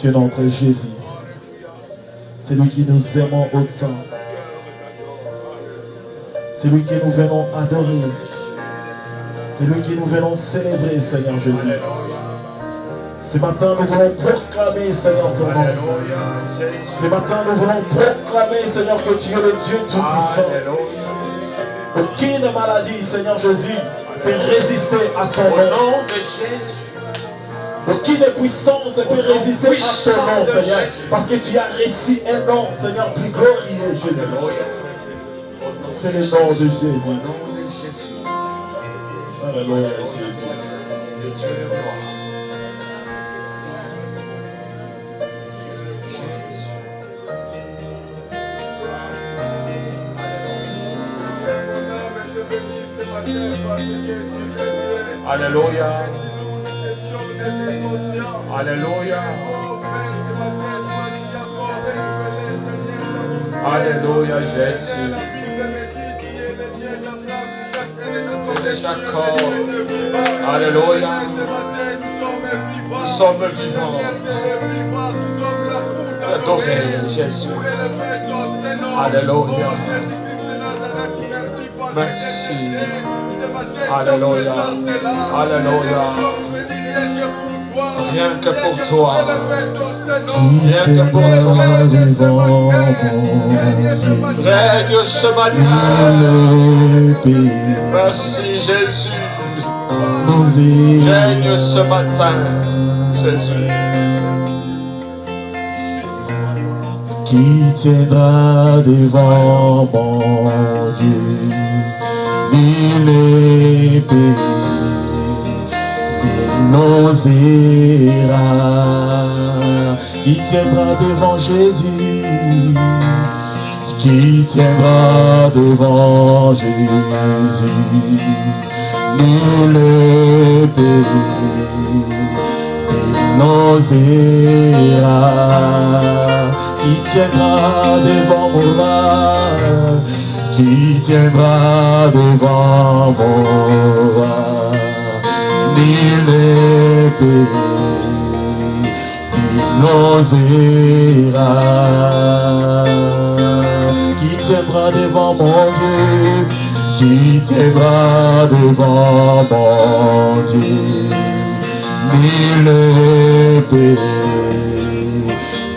que notre Jésus. C'est lui qui nous aimons autant. C'est lui que nous venons adorer. C'est lui que nous venons célébrer, Seigneur Jésus. Ce matin, nous voulons proclamer, Seigneur, ton nom. Ce matin, nous voulons proclamer, Seigneur, que tu es le Dieu Tout-Puissant. Aucune maladie, Seigneur Jésus, peut résister à ton nom. Aucune puissance peut résister à ton nom, Seigneur. Parce que tu as réussi un nom, Seigneur, plus glorieux, Jésus. C'est le nom de Jésus. Alléluia, Jésus. Alléluia. Alléluia. Alléluia, Jésus. Alléluia. Nous sommes vivants. Adorer Jésus. Alléluia. Merci. Alléluia. Alléluia. Rien que pour toi. Rien que pour toi. Règne ce matin. Merci Jésus. Règne ce matin, Jésus. Qui tiendra devant mon Dieu? Nul épée, nul n'osera. Qui tiendra devant Jésus? Qui tiendra devant Jésus? Nul épée, nul n'osera. Qui tiendra devant moi? Qui tiendra devant moi? Nul épée, nul n'osera. Qui tiendra devant mon Dieu? Qui tiendra devant mon Dieu? Nul épée,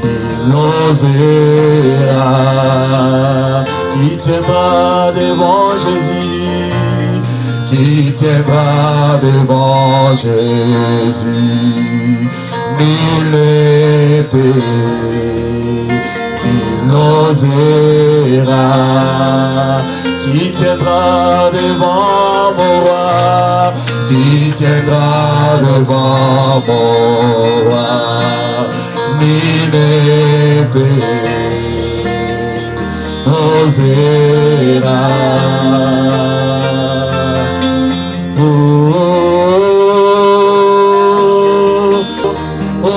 nul n'osera. Qui tiendra devant Jésus? Qui tiendra devant Jésus? Nul épée, nul n'osera. Qui tiendra devant mon roi? Qui tiendra devant mon roi? Nul épée n'osera. Oh, oh, oh, oh.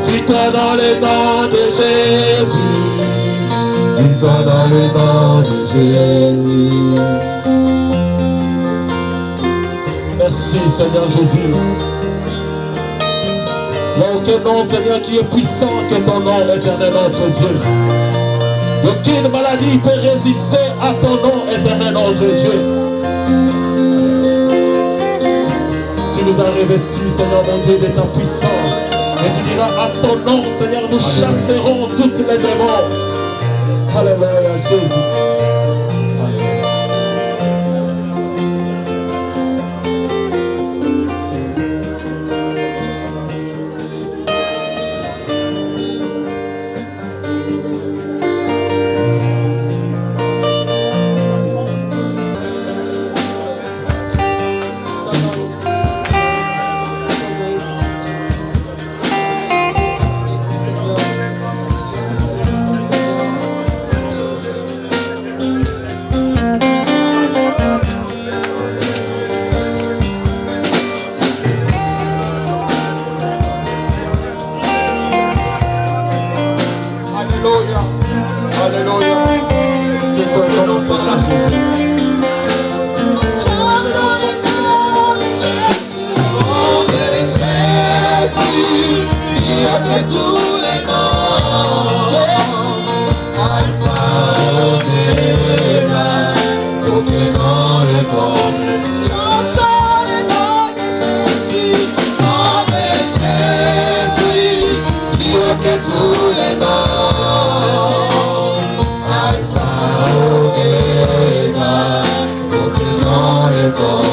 Vis-toi dans le nom de Jésus. Vis-toi dans le nom de Jésus. Merci Seigneur Jésus. Il n'y a aucun nom, Seigneur, qui est puissant que ton nom, éternel notre Dieu. Aucune maladie peut résister à ton nom, éternel notre Dieu. Tu nous as revêtus, Seigneur mon Dieu, de ta puissance. Et tu diras à ton nom, Seigneur, nous chasserons toutes les démons. Alléluia, Jésus. que tous les noms, Alpha, Omega, aucun nom est bon. J'entends le nom de Jésus, nom de Jésus, Dieu que tous les noms, Alpha, Omega, aucun nom est bon.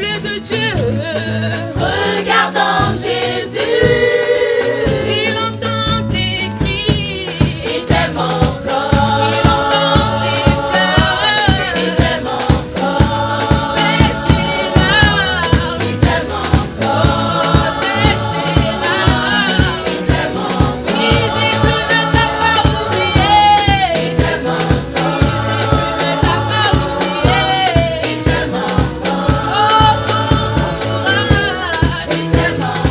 yeux de Dieu. Regardant Jésus, Il entend tes cris. il t'aime encore. Il entend tes pleurs. Il t'aime encore. Baisse tes larmes. Il t'aime encore. Baisse tes larmes. Il t'aime encore. Oui, Jésus ne t'a pas oublié. Il t'aime encore. Jésus ne t'a pas oublié. Il t'aime encore. Oh, prends ton courage. Il t'aime encore.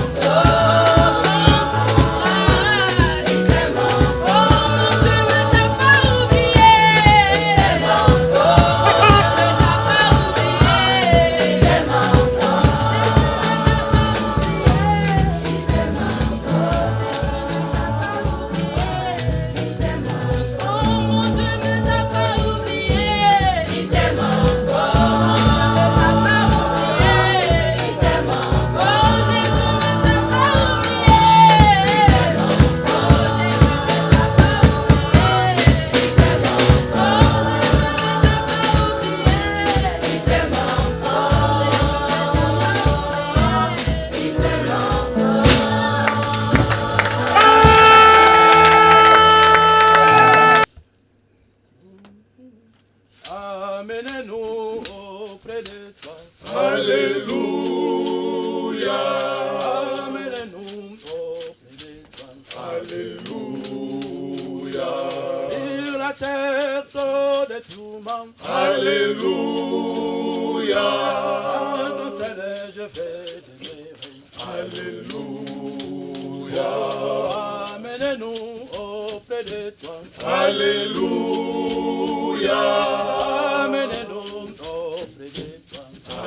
Il t'aime encore. Oh, mon Dieu ne t'a pas oublié. Il t'aime encore. Ne t'a pas oublié. Il t'aime encore. Oh, mon Dieu ne t'a pas oublié. Il t'aime encore. Ne t'a pas oublié. Il t'aime encore. Oh, Jésus ne t'a pas oublié. Il t'aime encore. Il t'aime encore. Amenez-nous auprès de toi. Alléluia, Amenez-nous auprès de toi. Alléluia, Sur la terre, trop de tourments. Alléluia, Dans tel je vais demeurer. Alléluia, Amenez-nous auprès de toi. Alléluia, Amenez-nous auprès de toi.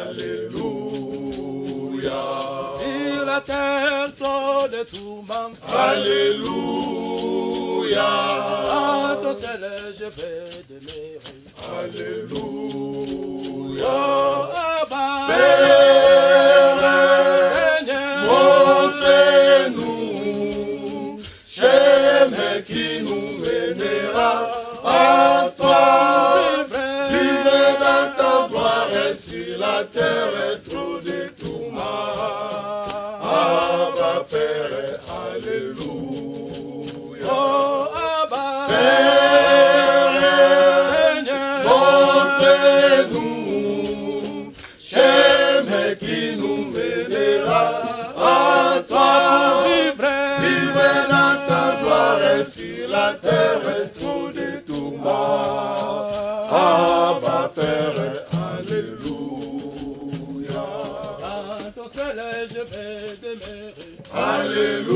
Alléluia, Sur la terre, trop de tourments. Alléluia, Dans tel je vais demeurer. Alléluia. Oh, Abba, Père, Seigneur, montrez-nous chemin qui nous mènera à toi. Vivre dans ta gloire et sur la terre est trop de tourments. Abba, Père, Alléluia. oh, Abba, Père, Seigneur, montrez-nous chemin qui nous mènera à toi. Vivre dans ta gloire et sur la terre est trop de tourments. Abba, Père, Alléluia. dans ton soleil je vais demeurer. Alléluia.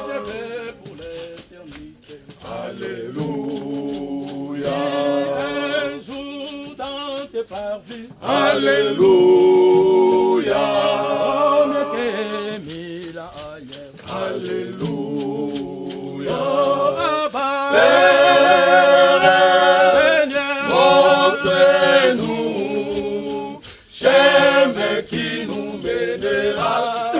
Je vais pour l'éternité. Alléluia. Un jour dans tes parvis, Alléluia. oh, mieux que mille ans ailleurs. Alléluia. Oh, Abba, Père, Seigneur, montrez-nous chemin qui nous mènera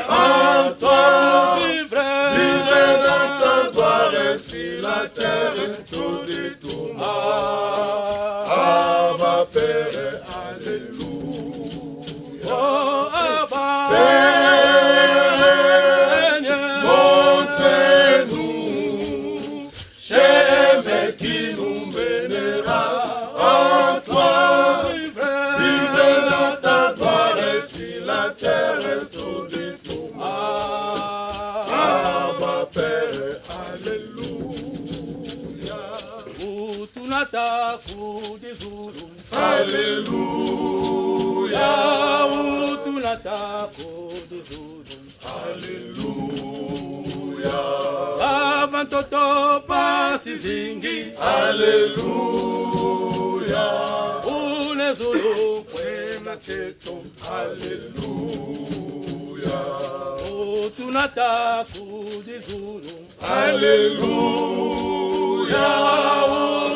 à toi. Vivre dans ta gloire et sur la terre tout de tourments. Abba, Père, Alléluia. oh, Abba, Père, Seigneur, montrez-nous chemin qui nous mènera à toi. Vivre dans ta gloire et sur la terre tout de tourments. Abba, Père, Alléluia. utunata kudizulu, Alléluia, utunata kudizulu. Alléluia, Avantoto pasizingi, Alléluia, unezulu kwena teto. Alléluia, Utunata kudizulu, Alléluia,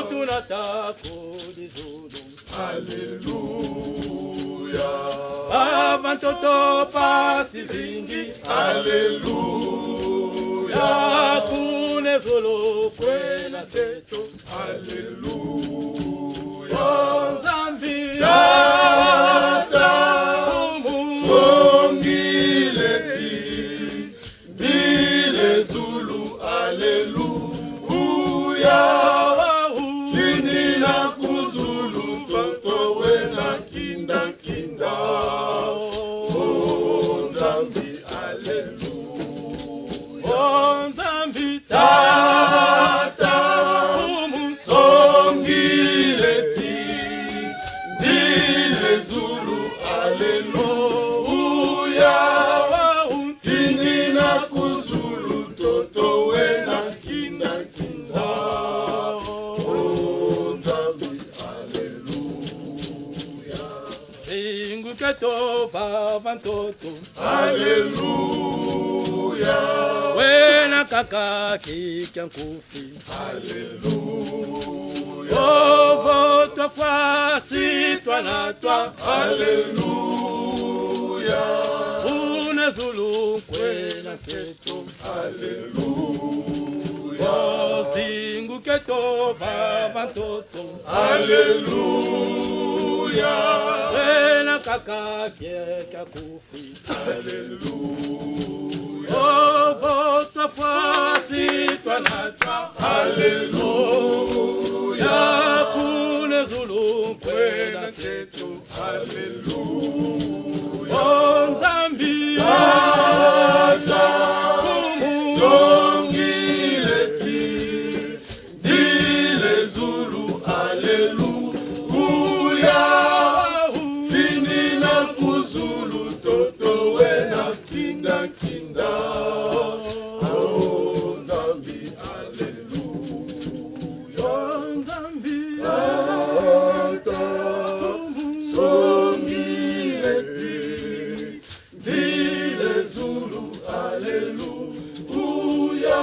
utunata kudizulu. Alléluia, Avantoto pasizingi, Alléluia, kunezulu kwena teto. Alléluia, Tata, Songileti, Bile Zulu, Alléluia. Kinina Kuzulu, Toto Wena Kinda Kinda. Oh, Zambi, Alléluia. Oh, Zambi, Tata, Songileti, Bile Zulu, Alléluia. Tinina Kuzulu, Toto Wena Kinda Kinda. Oh, Zambi, Alléluia. Ringu keto baba mtoto Alléluia. wena kaka kika nkufi Alléluia. oh votre foi si toi na toi Alléluia. une zulu kwela keto Alléluia. oh zingu keto baba mtoto Alléluia. wena kaka kika nkufi Alléluia. oh votre foi si toi na toi Alléluia. Yakune Zulu kwela keto Alléluia. oh Nzambi Tata, Songileti, Dile Zulu, Alléluia. Tinina Kuzulu, Toto Wena Kinda Kinda. Oh, Zambi, Alléluia. Nzambi Tata, Songileti, Dile Zulu, Alléluia.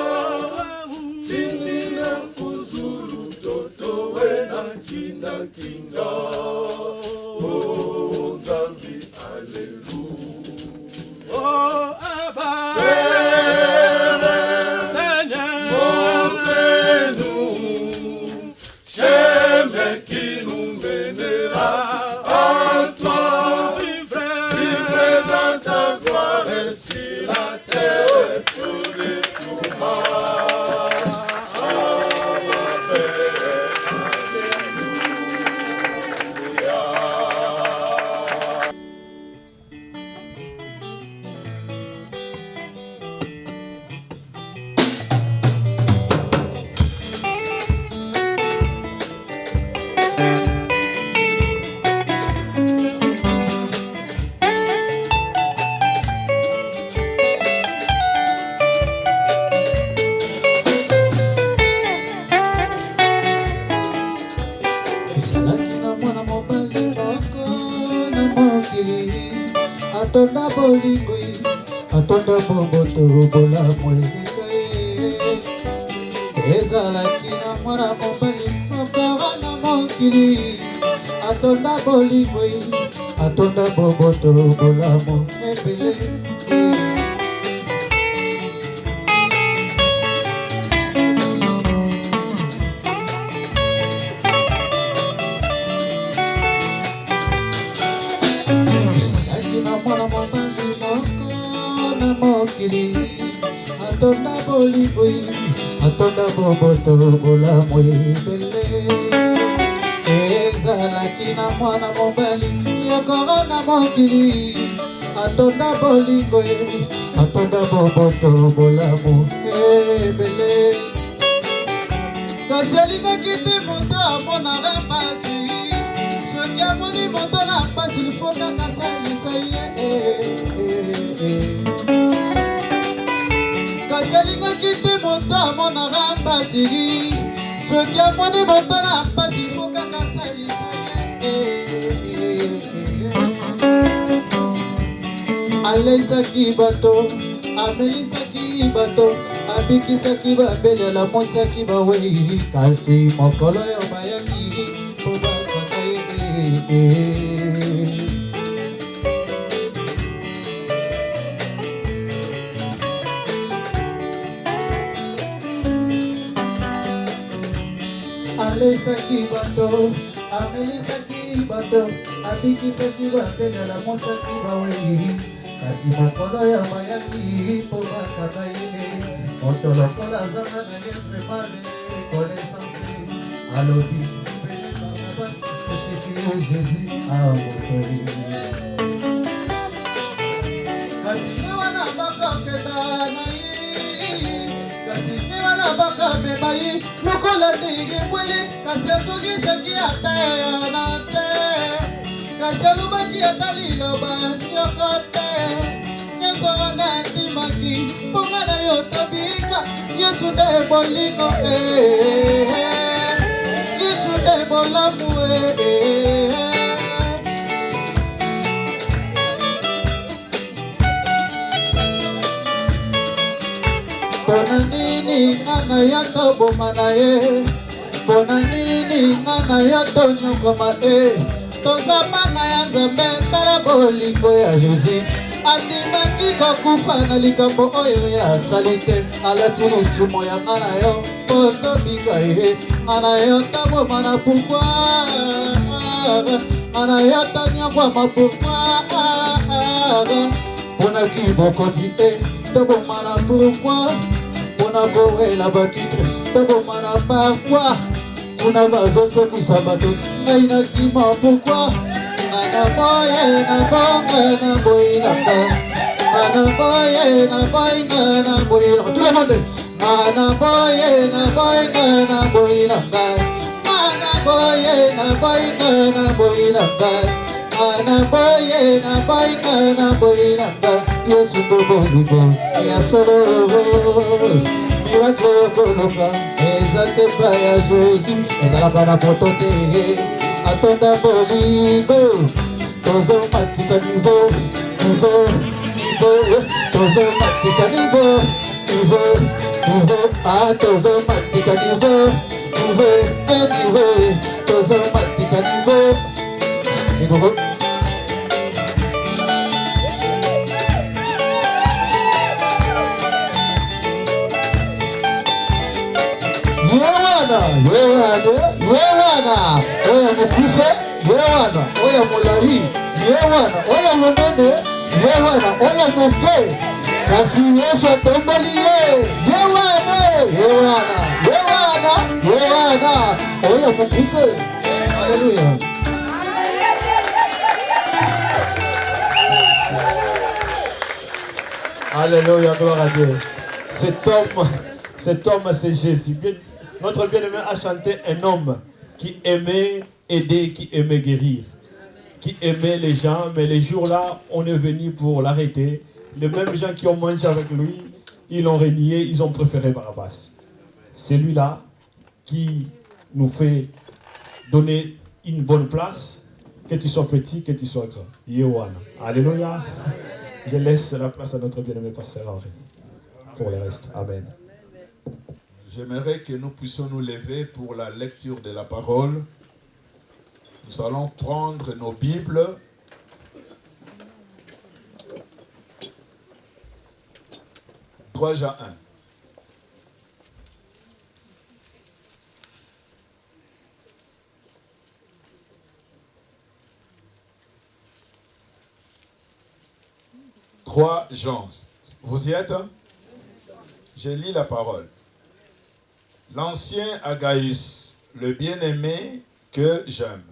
Tinina Kuzulu, Toto Wena Kinda Kinda. Oh, Zambi, Alléluia. oh Abba Seigneur Montrez-nous, chemin qui nous mènera à toi. Vivre dans ta gloire, ainsi la terre est tournée pour moi. ezalaki na mwana mobali moko na mokili atonda bolingwi atonda boboto bolamu elinga ye ezalaki na mwana mobali moko na mokili atonda bolingwi atonda boboto bolamu ebele ezalaki na mwana mobali moko na mokili atonda bolingwi atonda boboto bolamu ebele ezalaki na mwana mobali yokoro na mokili atonda bolingwi atonda boboto bolamu ebele kasi alingaki te moto amonaka mpasi soki amoni moto na mpasi lifo kaka salisa ye kasi alingaki te moto amonaka mpasi soki amoni moto na mpasi lifo kaka salisa ye aleisaki bato amelisaki bato abikisaki babele alamusaki bawei kasi mokolo yo bayaki po bakaka ye alesaki bato amelisaki bato abikisaki bapenya lamosaki baweli kasi mokolo ya mayaki mpo bakaka ye moto lokola azanga na ye vremale konesanse alobi pele barnaba esiki yo jésus amokoli kasi wana bakaketa na ye kasi wana bakamema ye lokola ndenge mwele kasi azongisaki ata na te kasi alobaki ata liloba nyoko te nyonso wana ndimaki mponga na yo tobika yesu nde bolingo yesu nde bolamu mpona nini nga na ya toboma na ye mpona nini nga na ya tonyokoma toza bana ya nzambe tala bolingo ya jésus andimaki kokufa na likambo oyo yasali te alati lisumo ya nga na yo mpo tobika ye nga na yo taboma na pourkui nga na yo tanyakwama pourkui mponaki bokonzi te toboma na pourkui mpona kowela batitre toboma na parkoi mpona bazosomisa bato ngai nakima pourkui ana boye na bonga na boyinaka ana boye na boyinga na boyinaka tout le monde ana boye na boyinga na boyinaka ana boye na boyinga na boyinaka ana boye na boyinga na boyinaka yesu boboliko ya solo miracle koloka eza sepa ya jésus ezalaka na poto te atonda bolingo tozomatisa nivo tozomatisa nivo tozomatisa nivo tozomatisa nivo Yewana oya mukuse Yewana oya mulahi Yewana oya munene Yewana oya muke kasi Yesu atomboli ye Yewana oya mukuse. Alléluia. Alléluia, gloire à Dieu. Cet homme c'est Jésus. Notre bien-aimé a chanté un homme qui aimait aider, qui aimait guérir, qui aimait les gens, mais les jours-là, on est venu pour l'arrêter. Les mêmes gens qui ont mangé avec lui, ils l'ont renié, ils ont préféré Barabbas. C'est lui-là qui nous fait donner une bonne place, que tu sois petit, que tu sois grand. Yehowana. Alléluia. Je laisse la place à notre bien-aimé pasteur Henri pour le reste. Amen. J'aimerais que nous puissions nous lever pour la lecture de la parole. Nous allons prendre nos Bibles. Jean 1. Jean. Vous y êtes? Je lis la parole. L'ancien Agaïus, le bien-aimé que j'aime,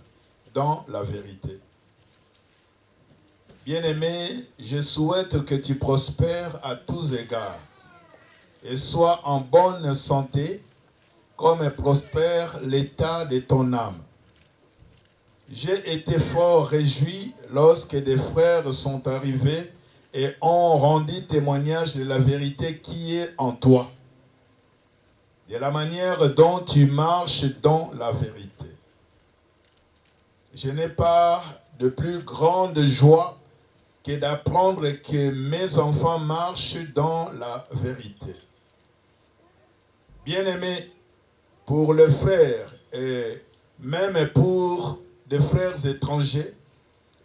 dans la vérité. Bien-aimé, je souhaite que tu prospères à tous égards et sois en bonne santé, comme prospère l'état de ton âme. J'ai été fort réjoui lorsque des frères sont arrivés et ont rendu témoignage de la vérité qui est en toi, de la manière dont tu marches dans la vérité. Je n'ai pas de plus grande joie que d'apprendre que mes enfants marchent dans la vérité. Bien-aimé, pour le frère et même pour des frères étrangers,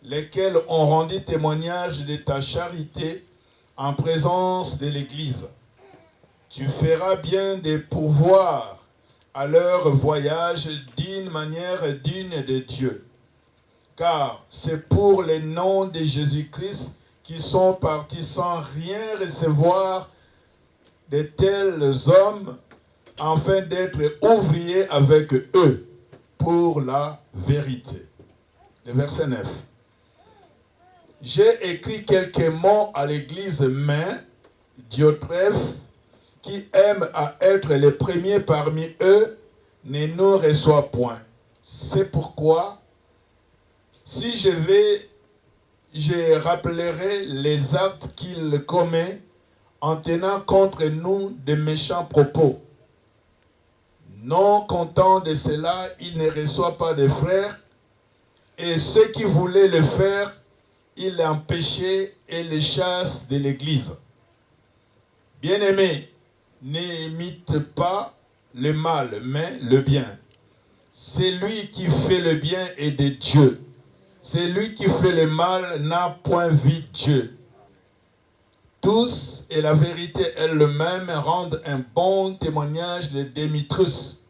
lesquels ont rendu témoignage de ta charité en présence de l'Église, tu feras bien de pourvoir à leur voyage d'une manière digne de Dieu. Car c'est pour le nom de Jésus-Christ qu'ils sont partis sans rien recevoir de tels hommes, afin d'être ouvriers avec eux pour la vérité. Le verset 9. J'ai écrit quelques mots à l'église, mais Diotrephe, qui aime à être le premier parmi eux, ne nous reçoit point. C'est pourquoi, si je rappellerai les actes qu'il commet en tenant contre nous de méchants propos. Non content de cela, il ne reçoit pas de frères, et ceux qui voulaient le faire, il les empêchait et les chasse de l'église. Bien-aimés, n'imite pas le mal, mais le bien. Celui qui fait le bien est de Dieu. Celui qui fait le mal n'a point vu Dieu. Tous, et la vérité elle-même, rendent un bon témoignage de Démétrius.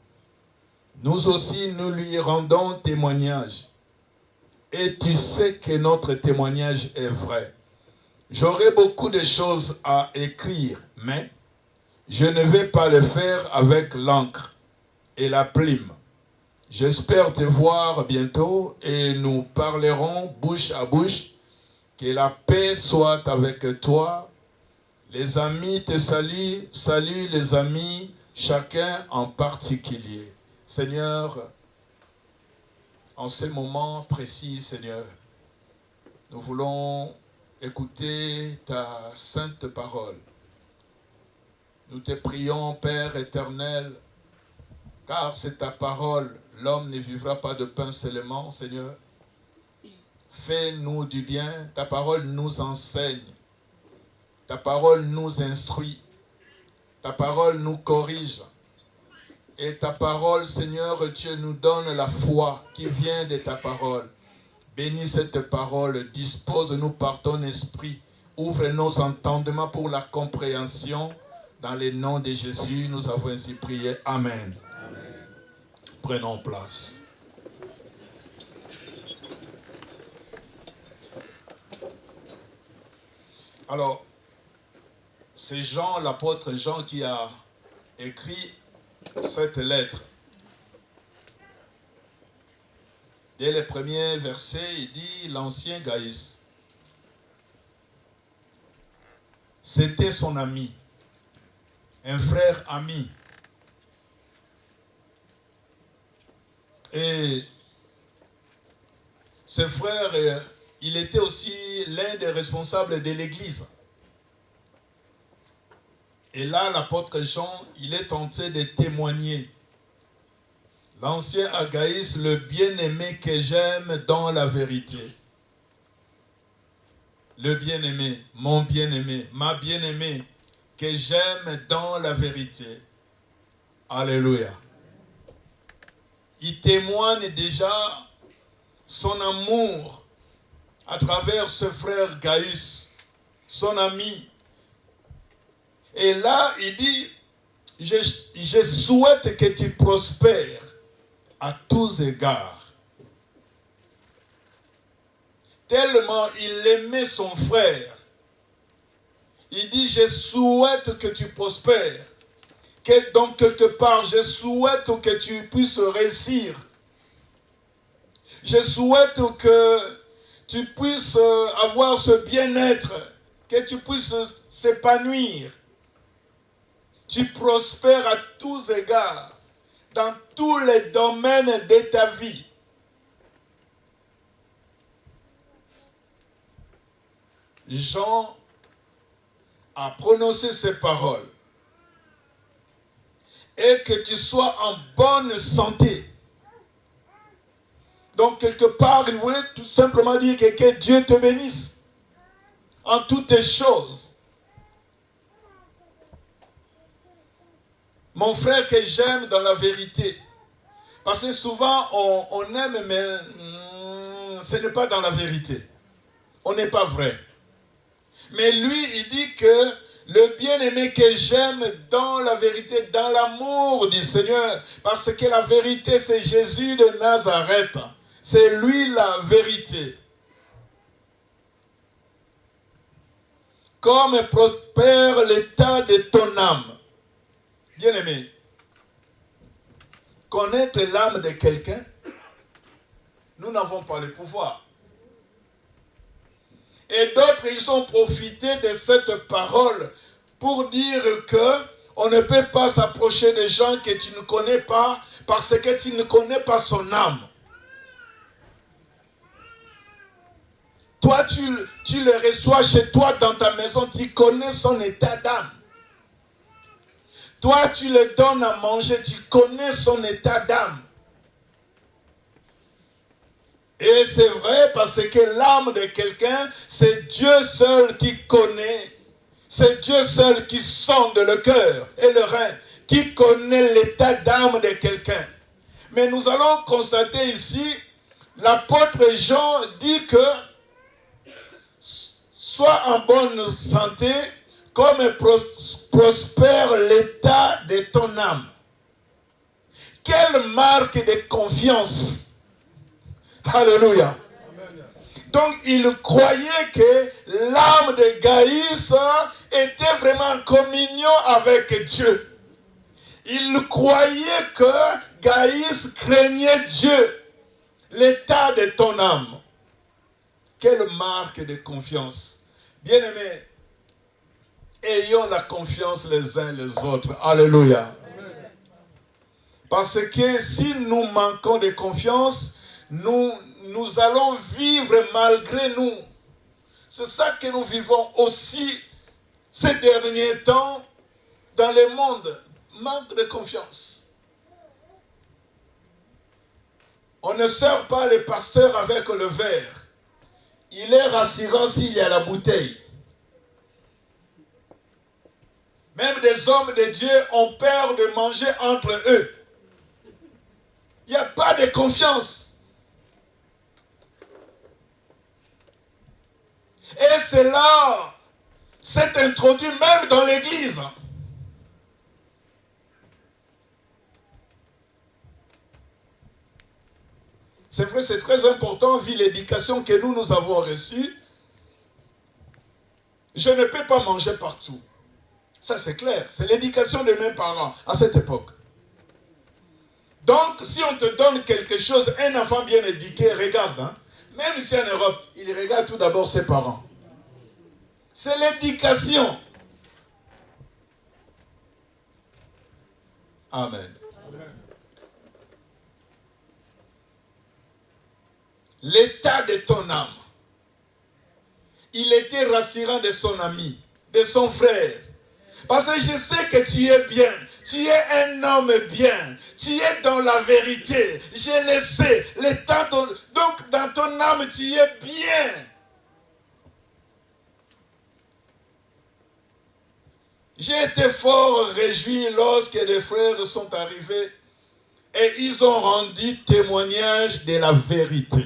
Nous aussi, nous lui rendons témoignage. Et tu sais que notre témoignage est vrai. J'aurais beaucoup de choses à écrire, mais je ne vais pas le faire avec l'encre et la plume. J'espère te voir bientôt et nous parlerons bouche à bouche. Que la paix soit avec toi. Les amis te saluent, salue les amis, chacun en particulier. Seigneur, en ce moment précis, Seigneur, nous voulons écouter ta sainte parole. Nous te prions, Père éternel, car c'est ta parole. L'homme ne vivra pas de pain seulement, Seigneur. Fais-nous du bien. Ta parole nous enseigne. Ta parole nous instruit. Ta parole nous corrige. Et ta parole, Seigneur, Dieu, nous donne la foi qui vient de ta parole. Bénis cette parole. Dispose-nous par ton esprit. Ouvre nos entendements pour la compréhension. Dans le nom de Jésus, nous avons ainsi prié. Amen. Prenons place. Alors, c'est Jean, l'apôtre Jean, qui a écrit cette lettre. Dès les premiers versets, il dit l'ancien Gaius. C'était son ami, un frère ami. Et ce frère, il était aussi l'un des responsables de l'église. Et là, l'apôtre Jean, il est tenté de témoigner. L'ancien Agaïs, le bien-aimé que j'aime dans la vérité. Le bien-aimé, mon bien-aimé, ma bien-aimée, que j'aime dans la vérité. Alléluia. Il témoigne déjà son amour à travers ce frère Gaius, son ami. Et là, il dit, je souhaite que tu prospères à tous égards. Tellement il aimait son frère. Il dit, je souhaite que tu prospères. Que donc quelque part, je souhaite que tu puisses réussir. Je souhaite que tu puisses avoir ce bien-être, que tu puisses s'épanouir. Tu prospères à tous égards, dans tous les domaines de ta vie. Jean a prononcé ces paroles. Et que tu sois en bonne santé. Donc, quelque part, il voulait tout simplement dire que Dieu te bénisse en toutes choses. Mon frère que j'aime dans la vérité. Parce que souvent, on aime, mais ce n'est pas dans la vérité. On n'est pas vrai. Mais lui, il dit que Le bien-aimé que j'aime dans la vérité, dans l'amour du Seigneur, parce que la vérité, c'est Jésus de Nazareth. C'est lui la vérité. Comme prospère l'état de ton âme. Bien-aimé, connaître l'âme de quelqu'un, nous n'avons pas le pouvoir. Et d'autres, ils ont profité de cette parole pour dire que on ne peut pas s'approcher des gens que tu ne connais pas parce que tu ne connais pas son âme. Toi, tu le reçois chez toi dans ta maison, tu connais son état d'âme. Toi, tu le donnes à manger, tu connais son état d'âme. Et c'est vrai parce que l'âme de quelqu'un, c'est Dieu seul qui connaît. C'est Dieu seul qui sonde le cœur et le rein, qui connaît l'état d'âme de quelqu'un. Mais nous allons constater ici, l'apôtre Jean dit que sois en bonne santé comme prospère l'état de ton âme. Quelle marque de confiance! Alléluia. Donc il croyait que l'âme de Gaïs était vraiment en communion avec Dieu. Il croyait que Gaïs craignait Dieu. L'état de ton âme. Quelle marque de confiance. Bien-aimés, ayons la confiance les uns les autres. Alléluia. Parce que si nous manquons de confiance, nous allons vivre malgré nous. C'est ça que nous vivons aussi ces derniers temps dans le monde. Manque de confiance. On ne sert pas le pasteur avec le verre. Il est rassurant s'il y a la bouteille. Même des hommes de Dieu ont peur de manger entre eux. Il n'y a pas de confiance. Et cela s'est introduit même dans l'église. C'est vrai, c'est très important vu l'éducation que nous avons reçue. Je ne peux pas manger partout. Ça c'est clair. C'est l'éducation de mes parents à cette époque. Donc, si on te donne quelque chose, un enfant bien éduqué, regarde, hein, même ici en Europe, il regarde tout d'abord ses parents. C'est l'éducation. Amen. L'état de ton âme. Il était rassurant de son ami, de son frère. Parce que je sais que tu es bien. Tu es un homme bien. Tu es dans la vérité. Je le sais. Donc dans ton âme, tu es bien. J'ai été fort réjoui lorsque les frères sont arrivés et ils ont rendu témoignage de la vérité.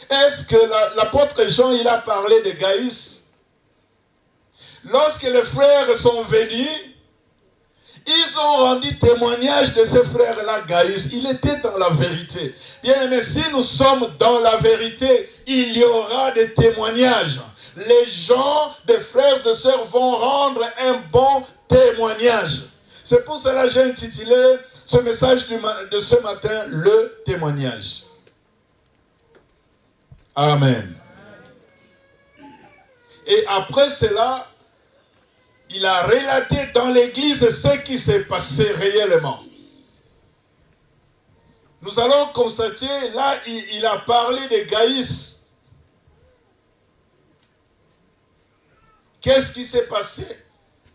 Est-ce que l'apôtre Jean, il a parlé de Gaïus? Lorsque les frères sont venus, ils ont rendu témoignage de ce frère-là, Gaïus. Il était dans la vérité. Bien aimé, si nous sommes dans la vérité, il y aura des témoignages. Les gens, des frères et sœurs, vont rendre un bon témoignage. C'est pour cela que j'ai intitulé ce message de ce matin, le témoignage. Amen. Et après cela, il a relaté dans l'église ce qui s'est passé réellement. Nous allons constater, là, il a parlé de Gaïus. Qu'est-ce qui s'est passé?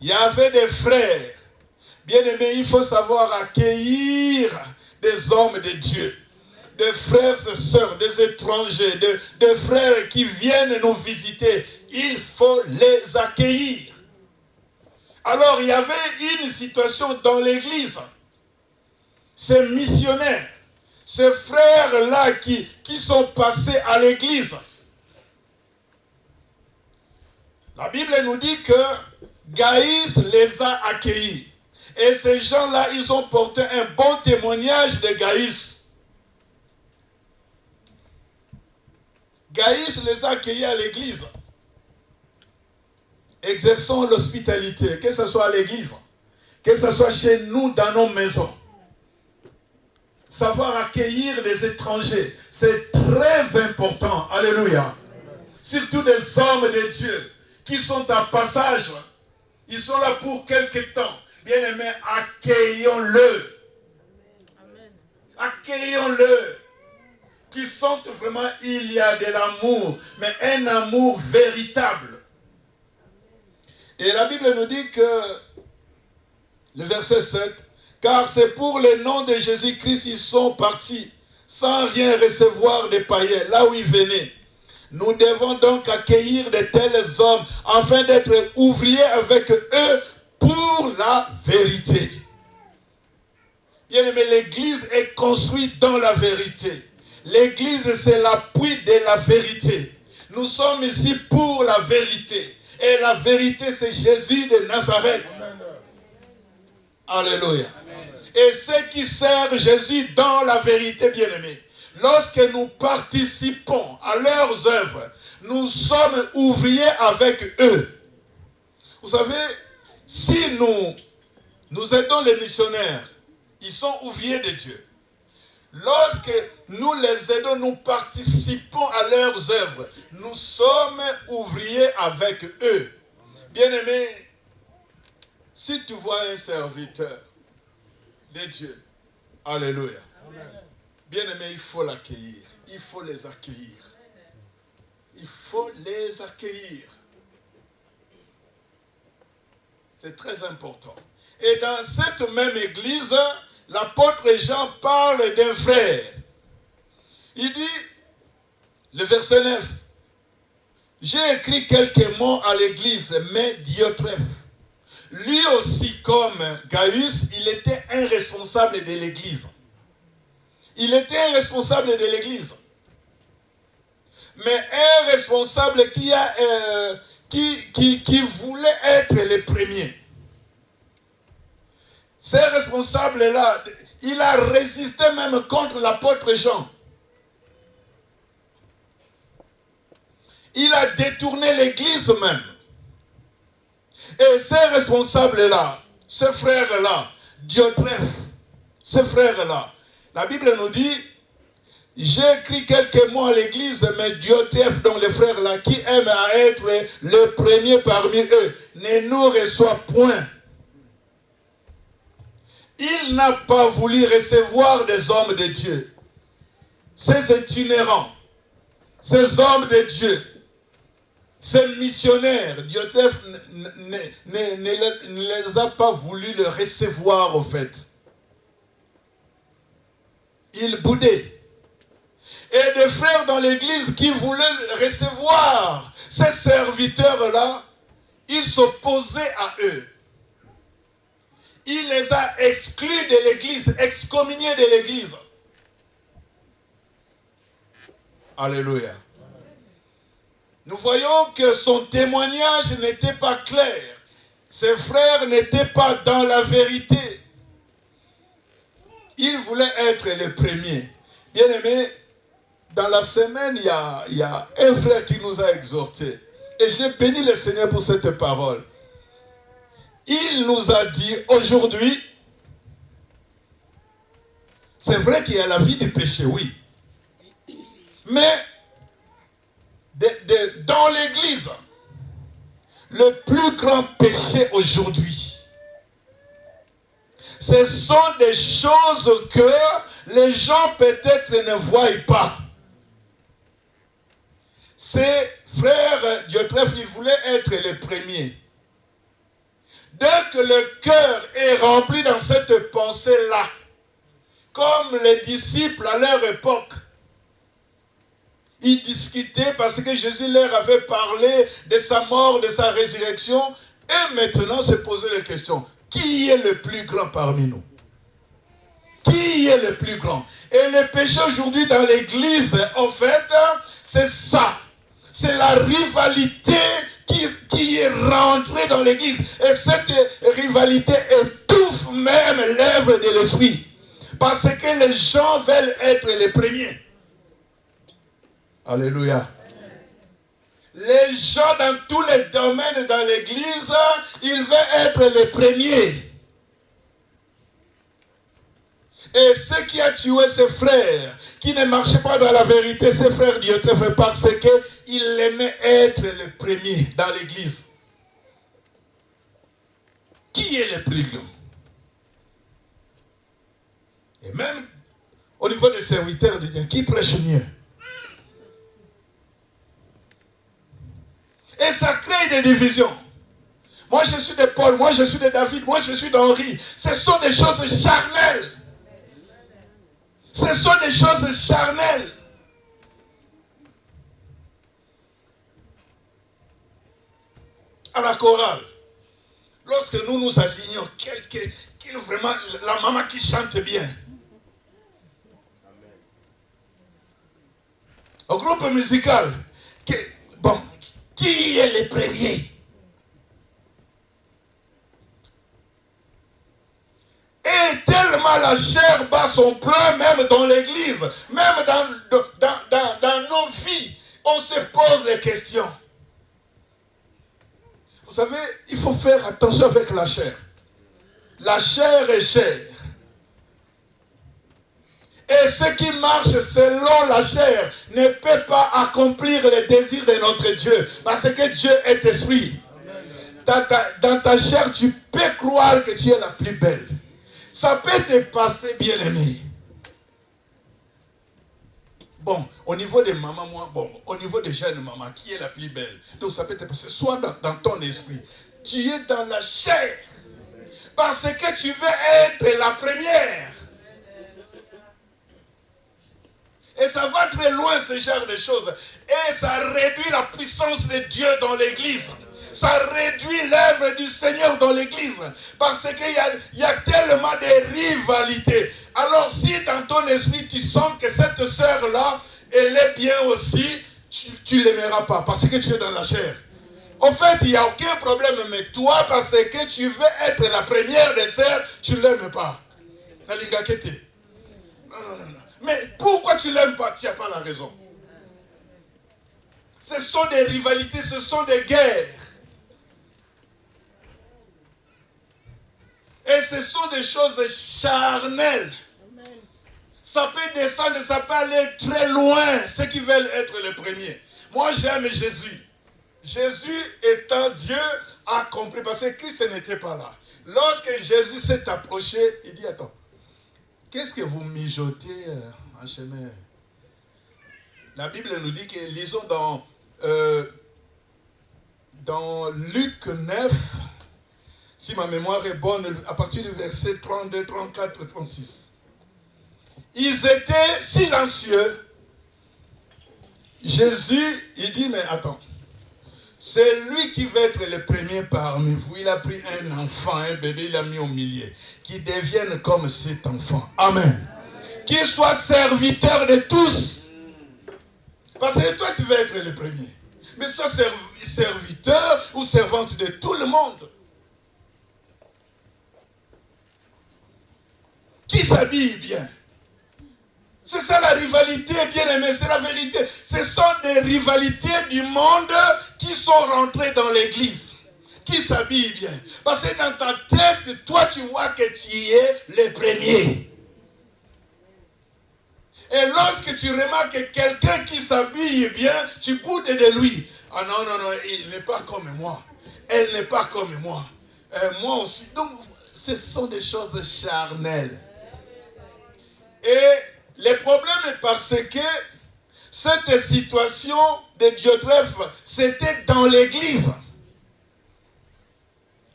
Il y avait des frères. Bien aimé, il faut savoir accueillir des hommes de Dieu. Des frères et sœurs, des étrangers, des frères qui viennent nous visiter. Il faut les accueillir. Alors, il y avait une situation dans l'église. Ces missionnaires, ces frères-là qui sont passés à l'église, La Bible nous dit que Gaïs les a accueillis. Et ces gens-là, ils ont porté un bon témoignage de Gaïs. Gaïs les a accueillis à l'église. Exerçons l'hospitalité, que ce soit à l'église, que ce soit chez nous, dans nos maisons. Savoir accueillir des étrangers, c'est très important. Alléluia. Surtout des hommes de Dieu qui sont en passage. Ils sont là pour quelque temps. Bien-aimés, accueillons-le. Accueillons-le. Qui sentent vraiment il y a de l'amour, mais un amour véritable. Et la Bible nous dit que, le verset 7, car c'est pour le nom de Jésus-Christ ils sont partis, sans rien recevoir des païens, là où ils venaient. Nous devons donc accueillir de tels hommes, afin d'être ouvriers avec eux pour la vérité. Bien-aimé, l'Église est construite dans la vérité. L'Église, c'est l'appui de la vérité. Nous sommes ici pour la vérité. Et la vérité, c'est Jésus de Nazareth. Amen. Alléluia. Amen. Et ceux qui servent Jésus dans la vérité, bien-aimés, lorsque nous participons à leurs œuvres, nous sommes ouvriers avec eux. Vous savez, si nous aidons les missionnaires, ils sont ouvriers de Dieu. Lorsque nous les aidons, nous participons à leurs œuvres. Nous sommes ouvriers avec eux. Bien-aimé, si tu vois un serviteur de Dieu, alléluia. Bien-aimé, il faut l'accueillir. Il faut les accueillir. Il faut les accueillir. C'est très important. Et dans cette même église, l'apôtre Jean parle d'un frère. Il dit, le verset 9, j'ai écrit quelques mots à l'église, mais Diotrephe, lui aussi comme Gaius, il était un responsable de l'église. Il était un responsable de l'église. Mais un responsable qui voulait être le premier. Ces responsables-là, il a résisté même contre l'apôtre Jean. Il a détourné l'église même. Et ces responsables-là, ce frère-là, Diotrephe, ce frère-là, la Bible nous dit, j'ai écrit quelques mots à l'église, mais Diotrephe, donc le frère-là, qui aime à être le premier parmi eux, ne nous reçoit point. Il n'a pas voulu recevoir des hommes de Dieu. Ces itinérants, ces hommes de Dieu, ces missionnaires, Diotrephe ne les a pas voulu le recevoir au fait. Il boudait. Et des frères dans l'église qui voulaient recevoir ces serviteurs-là, il s'opposait à eux. Il les a exclus de l'église, excommuniés de l'église. Alléluia. Nous voyons que son témoignage n'était pas clair. Ses frères n'étaient pas dans la vérité. Il voulait être le premier. Bien-aimé, dans la semaine, il y a un frère qui nous a exhortés. Et j'ai béni le Seigneur pour cette parole. Il nous a dit aujourd'hui, c'est vrai qu'il y a la vie du péché, oui. Mais dans l'église, le plus grand péché aujourd'hui, ce sont des choses que les gens peut-être ne voient pas. Ces frères Diotrephe, ils voulaient être les premiers. Dès que le cœur est rempli dans cette pensée-là, comme les disciples à leur époque, ils discutaient parce que Jésus leur avait parlé de sa mort, de sa résurrection, et maintenant se posaient les questions. Qui est le plus grand parmi nous? Qui est le plus grand? Et le péché aujourd'hui dans l'église, en fait, c'est ça. C'est la rivalité qui est rentré dans l'église. Et cette rivalité étouffe même l'œuvre de l'esprit. Parce que les gens veulent être les premiers. Alléluia. Les gens dans tous les domaines dans l'église, ils veulent être les premiers. Et ce qui a tué ses frères, qui ne marchaient pas dans la vérité, ses frères Dieu te fait parce qu'ils aimaient être les premiers dans l'église. Qui est le plus grand? Et même au niveau des serviteurs de Dieu, qui prêche mieux? Et ça crée des divisions. Moi je suis de Paul, moi je suis de David, moi je suis d'Henri. Ce sont des choses charnelles. Ce sont des choses charnelles. À la chorale, lorsque nous nous alignons, vraiment la maman qui chante bien. Au groupe musical, qui est le premier? Et tellement la chair bat son plein, même dans l'église, même dans nos vies, on se pose les questions. Vous savez, il faut faire attention avec la chair. La chair est chair. Et ce qui marche selon la chair ne peut pas accomplir les désirs de notre Dieu. Parce que Dieu est esprit. Dans ta chair, tu peux croire que tu es la plus belle. Ça peut te passer, bien aimé. Bon, au niveau des mamans, au niveau des jeunes mamans, qui est la plus belle? Donc ça peut te passer soit dans ton esprit. Tu es dans la chair. Parce que tu veux être la première. Et ça va très loin, ce genre de choses. Et ça réduit la puissance de Dieu dans l'église. Ça réduit l'œuvre du Seigneur dans l'église. Parce qu'il y a tellement de rivalités. Alors si dans ton esprit tu sens que cette sœur-là, elle est bien aussi, tu ne l'aimeras pas. Parce que tu es dans la chair. En fait, il n'y a aucun problème. Mais toi, parce que tu veux être la première des sœurs, tu ne l'aimes pas. Non. Mais pourquoi tu ne l'aimes pas? Tu n'as pas la raison. Ce sont des rivalités, ce sont des guerres. Et ce sont des choses charnelles. Ça peut descendre, ça peut aller très loin, ceux qui veulent être les premiers. Moi, j'aime Jésus. Jésus étant Dieu a compris, parce que Christ n'était pas là. Lorsque Jésus s'est approché, il dit, attends, qu'est-ce que vous mijotez en chemin? La Bible nous dit que, lisons dans Luc 9, si ma mémoire est bonne, à partir du verset 32, 34, 36. Ils étaient silencieux. Jésus, il dit, mais attends, c'est lui qui va être le premier parmi vous. Il a pris un enfant, un bébé, il l'a mis au milieu. Qu'il devienne comme cet enfant. Amen. Qu'il soit serviteur de tous. Parce que toi, tu vas être le premier. Mais sois serviteur ou servante de tout le monde. Qui s'habille bien. C'est ça la rivalité, bien aimé, c'est la vérité. Ce sont des rivalités du monde qui sont rentrées dans l'église. Qui s'habillent bien. Parce que dans ta tête, toi tu vois que tu es le premier. Et lorsque tu remarques quelqu'un qui s'habille bien, tu boudes de lui. Ah non, il n'est pas comme moi. Elle n'est pas comme moi. Moi aussi. Donc, ce sont des choses charnelles. Et le problème est parce que cette situation de Diotrephe, c'était dans l'église.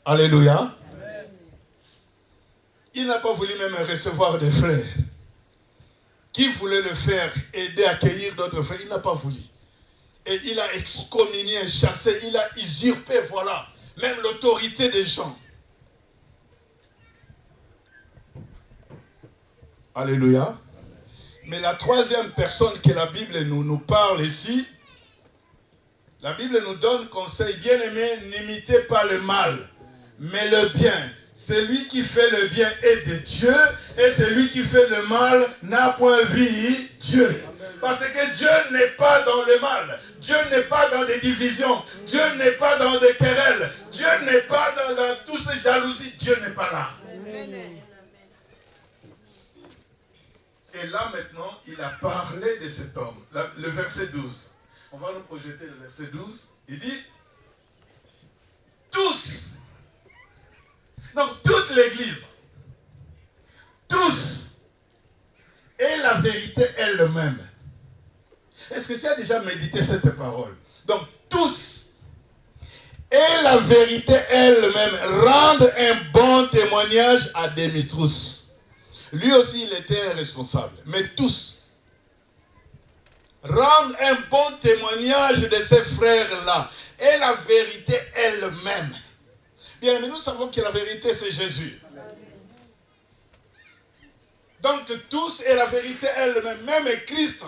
Alléluia. Il n'a pas voulu même recevoir des frères. Qui voulait le faire, aider à accueillir d'autres frères, il n'a pas voulu. Et il a excommunié, chassé, il a usurpé, voilà, même l'autorité des gens. Alléluia. Mais la troisième personne que la Bible nous parle ici, La Bible nous donne conseil, bien-aimé, n'imitez pas le mal, mais le bien. Celui qui fait le bien est de Dieu, et celui qui fait le mal n'a point vu Dieu. Parce que Dieu n'est pas dans le mal, Dieu n'est pas dans des divisions, Dieu n'est pas dans des querelles, Dieu n'est pas dans toutes ces jalousies, Dieu n'est pas là. Et là maintenant, il a parlé de cet homme, le verset 12. On va nous projeter le verset 12. Il dit, tous, donc toute l'église, tous, et la vérité elle-même. Est-ce que tu as déjà médité cette parole? Donc tous, et la vérité elle-même rendent un bon témoignage à Démétrius. Lui aussi, il était un responsable. Mais tous rendent un bon témoignage de ces frères-là. Et la vérité elle-même. Bien, mais nous savons que la vérité, c'est Jésus. Donc, tous et la vérité elle-même, même Christ,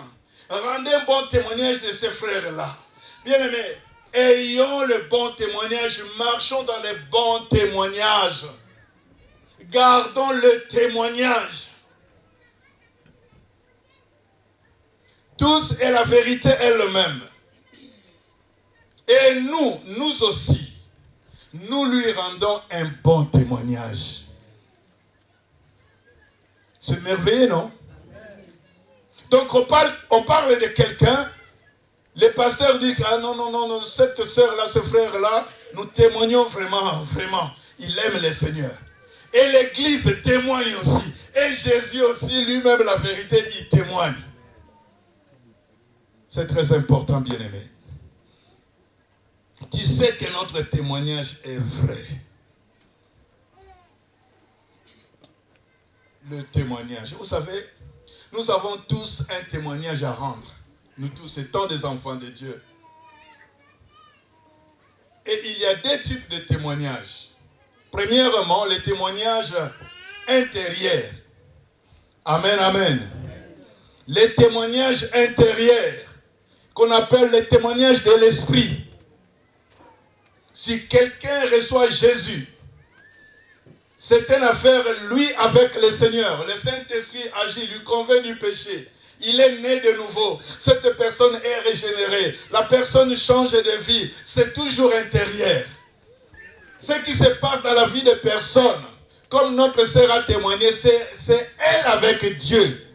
rendent un bon témoignage de ces frères-là. Bien aimés, ayons le bon témoignage, marchons dans les bons témoignages. Gardons le témoignage. Tous et la vérité elle-même. Et nous aussi, nous lui rendons un bon témoignage. C'est merveilleux, non? Donc on parle de quelqu'un, les pasteurs disent, ah non, cette sœur-là, ce frère-là, nous témoignons vraiment, il aime le Seigneur. Et l'église témoigne aussi. Et Jésus aussi, lui-même, la vérité, il témoigne. C'est très important, bien-aimé. Tu sais que notre témoignage est vrai. Le témoignage. Vous savez, nous avons tous un témoignage à rendre. Nous tous étant des enfants de Dieu. Et il y a deux types de témoignages. Premièrement, les témoignages intérieurs. Amen, amen. Les témoignages intérieurs, qu'on appelle les témoignages de l'esprit. Si quelqu'un reçoit Jésus, c'est une affaire, lui, avec le Seigneur. Le Saint-Esprit agit, lui convainc du péché. Il est né de nouveau. Cette personne est régénérée. La personne change de vie. C'est toujours intérieur. Ce qui se passe dans la vie de personnes, comme notre sœur a témoigné, c'est elle avec Dieu.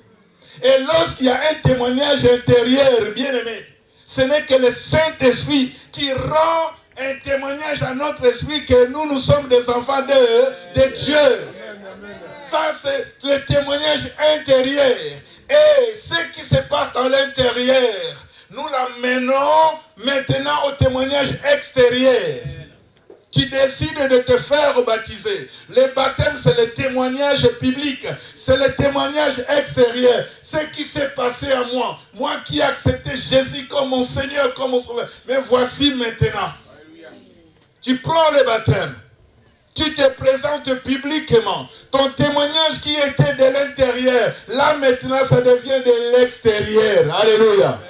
Et lorsqu'il y a un témoignage intérieur, bien aimé, ce n'est que le Saint-Esprit qui rend un témoignage à notre esprit que nous sommes des enfants de Dieu. Ça, c'est le témoignage intérieur. Et ce qui se passe dans l'intérieur, nous l'amenons maintenant au témoignage extérieur. Tu décides de te faire baptiser. Le baptême, c'est le témoignage biblique. C'est le témoignage extérieur. Ce qui s'est passé à moi. Moi qui ai accepté Jésus comme mon Seigneur, comme mon Sauveur. Mais voici maintenant. Tu prends le baptême. Tu te présentes publiquement. Ton témoignage qui était de l'intérieur. Là maintenant, ça devient de l'extérieur. Alléluia.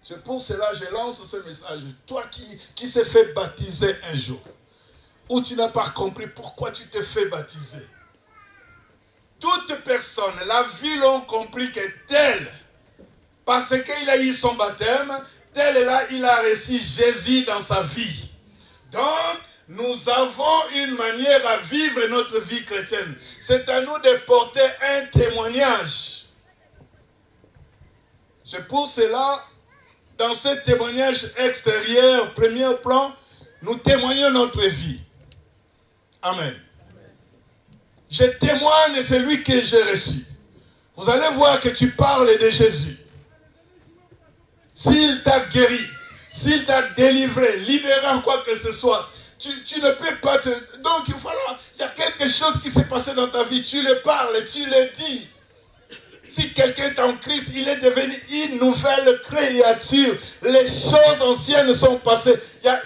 C'est pour cela que je lance ce message. Toi qui s'est fait baptiser un jour, ou tu n'as pas compris pourquoi tu te fais baptiser. Toute personne, la vie l'ont compris que tel, parce qu'il a eu son baptême, tel est là, il a reçu Jésus dans sa vie. Donc, nous avons une manière à vivre notre vie chrétienne. C'est à nous de porter un témoignage. C'est pour cela, dans ce témoignage extérieur, premier plan, nous témoignons notre vie. Amen. Je témoigne de celui que j'ai reçu. Vous allez voir que tu parles de Jésus. S'il t'a guéri, s'il t'a délivré, libéré en quoi que ce soit, tu ne peux pas te... Donc il y a quelque chose qui s'est passé dans ta vie, tu le parles, tu le dis. Si quelqu'un est en Christ, il est devenu une nouvelle créature. Les choses anciennes sont passées. Il y a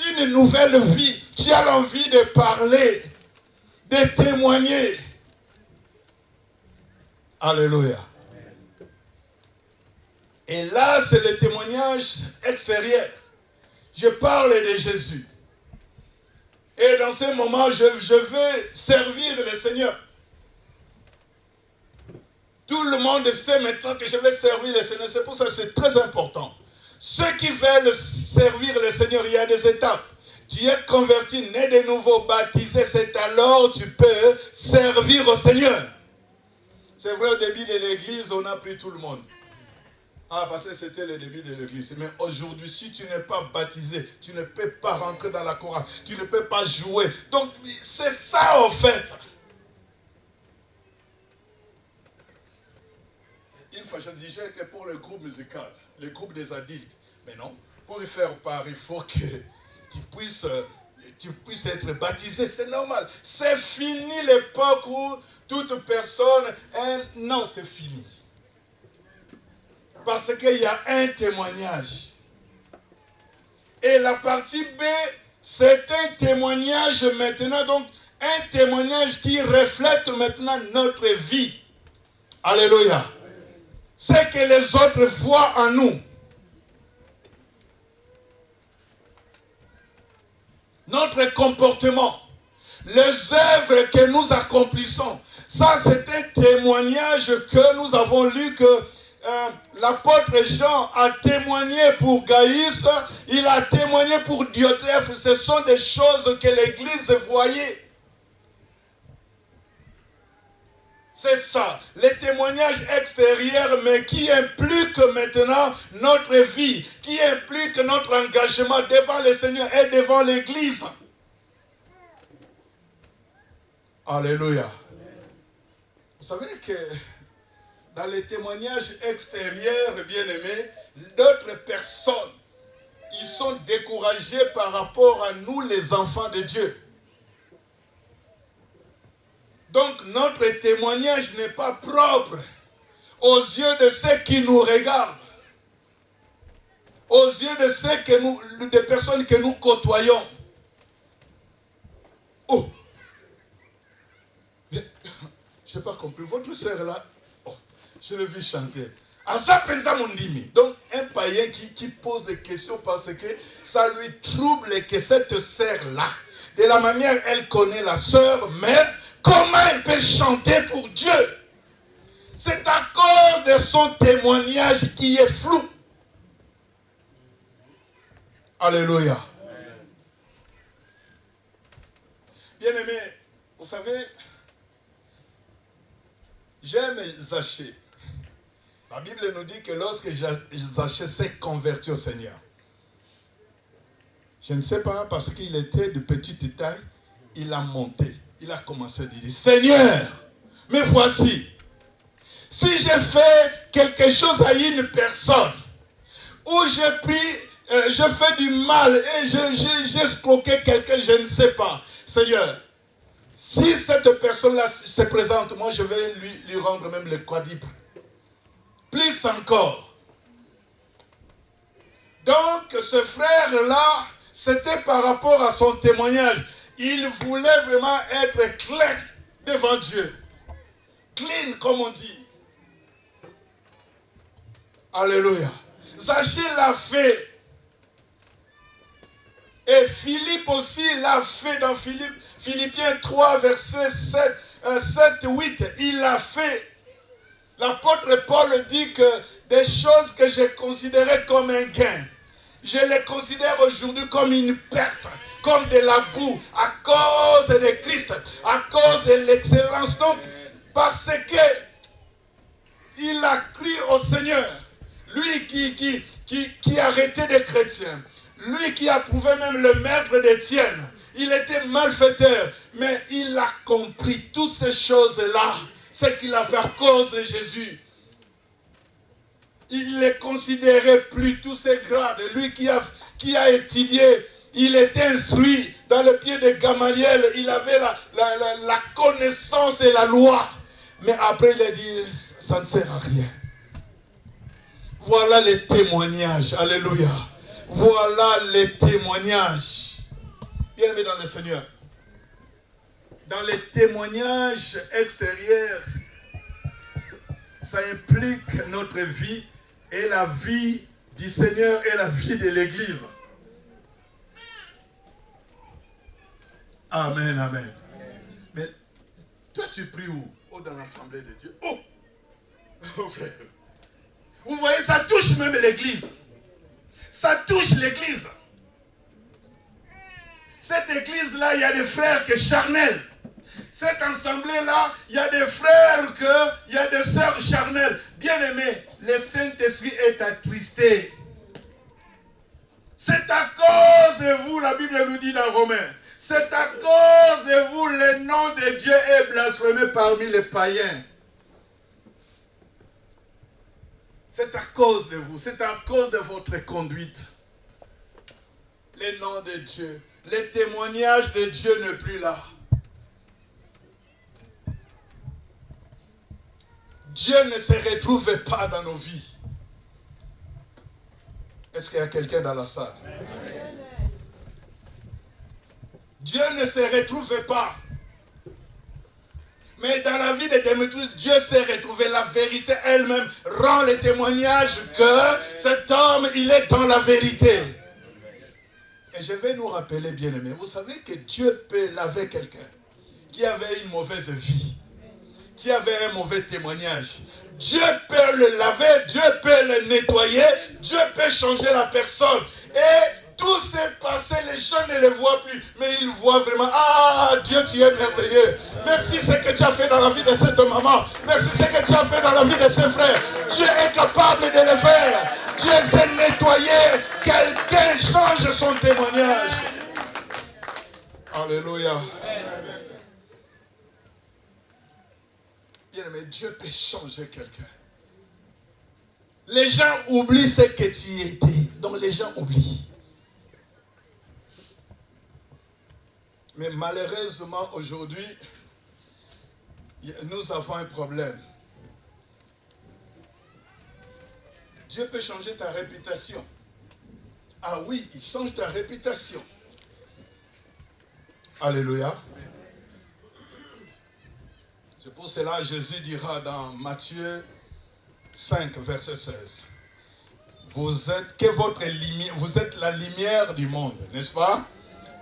une nouvelle vie. Tu as l'envie de parler, de témoigner. Alléluia. Et là, c'est le témoignage extérieur. Je parle de Jésus. Et dans ce moment, je vais servir le Seigneur. Tout le monde sait maintenant que je vais servir le Seigneur. C'est pour ça que c'est très important. Ceux qui veulent servir le Seigneur, il y a des étapes. Tu es converti, né de nouveau, baptisé, c'est alors tu peux servir au Seigneur. C'est vrai, au début de l'église, on a pris tout le monde. Ah, parce que c'était le début de l'église. Mais aujourd'hui, si tu n'es pas baptisé, tu ne peux pas rentrer dans la chorale. Tu ne peux pas jouer. Donc, c'est ça en fait. Une fois, je disais que pour le groupe musical, le groupe des adultes, mais non, pour y faire part, il faut que tu puisses être baptisé. C'est normal. C'est fini l'époque où toute personne... Non, c'est fini. Parce qu'il y a un témoignage. Et la partie B, c'est un témoignage maintenant, donc un témoignage qui reflète maintenant notre vie. Alléluia. C'est que les autres voient en nous. Notre comportement, les œuvres que nous accomplissons. Ça, c'est un témoignage que nous avons lu que l'apôtre Jean a témoigné pour Gaïus, il a témoigné pour Diotrephe. Ce sont des choses que l'Église voyait. C'est ça, les témoignages extérieurs, mais qui impliquent maintenant notre vie, qui impliquent notre engagement devant le Seigneur et devant l'Église. Alléluia. Vous savez que dans les témoignages extérieurs, bien-aimés, d'autres personnes, ils sont découragés par rapport à nous, les enfants de Dieu. Donc, notre témoignage n'est pas propre aux yeux de ceux qui nous regardent, aux yeux de ceux des personnes que nous côtoyons. Oh! Je n'ai pas compris. Votre sœur là, oh, je l'ai vu chanter. Donc, un païen qui pose des questions parce que ça lui trouble que cette sœur-là, de la manière elle connaît la sœur, mais comment elle peut chanter pour Dieu? C'est à cause de son témoignage qui est flou. Alléluia. Bien-aimé, vous savez, j'aime Zachée. La Bible nous dit que lorsque Zachée s'est converti au Seigneur, je ne sais pas, parce qu'il était de petite taille, il a monté. Il a commencé à dire, Seigneur, me voici. Si j'ai fait quelque chose à une personne, ou je fais du mal et j'ai escroqué quelqu'un, je ne sais pas. Seigneur, si cette personne-là se présente, moi je vais lui rendre même le quadruple. Plus encore. Donc ce frère-là, c'était par rapport à son témoignage. Il voulait vraiment être clean devant Dieu. Clean, comme on dit. Alléluia. Zachée l'a fait. Et Philippe aussi l'a fait dans Philippiens 3, verset 7-8. Il l'a fait. L'apôtre Paul dit que des choses que j'ai considérées comme un gain, je les considère aujourd'hui comme une perte, comme de la boue, à cause de Christ, à cause de l'excellence. Donc, parce que il a cru au Seigneur, lui qui arrêtait des chrétiens, lui qui approuvait même le maître d'Étienne, il était malfaiteur, mais il a compris toutes ces choses-là, ce qu'il a fait à cause de Jésus. Il ne considérait plus tous ces grades. Lui qui a étudié, il était instruit dans le pied de Gamaliel. Il avait la connaissance de la loi. Mais après, il a dit, ça ne sert à rien. Voilà les témoignages. Alléluia. Voilà les témoignages. Bien-aimés dans le Seigneur. Dans les témoignages extérieurs, ça implique notre vie et la vie du Seigneur et la vie de l'Église. Amen, amen. Mais toi, tu pries où? Oh, dans l'assemblée de Dieu. Oh! Oh, frère. Vous voyez, ça touche même l'Église. Ça touche l'Église. Cette Église-là, il y a des frères qui sont charnels. Cette assemblée-là, il y a des frères il y a des sœurs charnelles. Bien-aimés, le Saint-Esprit est attristé. C'est à cause de vous, la Bible nous dit dans Romains, c'est à cause de vous, le nom de Dieu est blasphémé parmi les païens. C'est à cause de vous, c'est à cause de votre conduite. Le nom de Dieu, le témoignage de Dieu n'est plus là. Dieu ne se retrouve pas dans nos vies. Est-ce qu'il y a quelqu'un dans la salle? Dieu ne se retrouve pas. Mais dans la vie de Démétrius, Dieu s'est retrouvé. La vérité elle-même rend le témoignage que cet homme, il est dans la vérité. Et je vais nous rappeler, bien-aimés, vous savez que Dieu peut laver quelqu'un qui avait une mauvaise vie, qui avait un mauvais témoignage. Dieu peut le laver, Dieu peut le nettoyer, Dieu peut changer la personne. Et tout s'est passé, les gens ne le voient plus, mais ils voient vraiment, ah Dieu, tu es merveilleux. Merci ce que tu as fait dans la vie de cette maman. Merci ce que tu as fait dans la vie de ce frère. Dieu est capable de le faire. Dieu s'est nettoyé. Quelqu'un change son témoignage. Alléluia. Bien aimé, Dieu peut changer quelqu'un. Les gens oublient ce que tu étais. Donc les gens oublient. Mais malheureusement, aujourd'hui, nous avons un problème. Dieu peut changer ta réputation. Ah oui, il change ta réputation. Alléluia. C'est pour cela que Jésus dira dans Matthieu 5, verset 16. Vous êtes la lumière du monde, n'est-ce pas?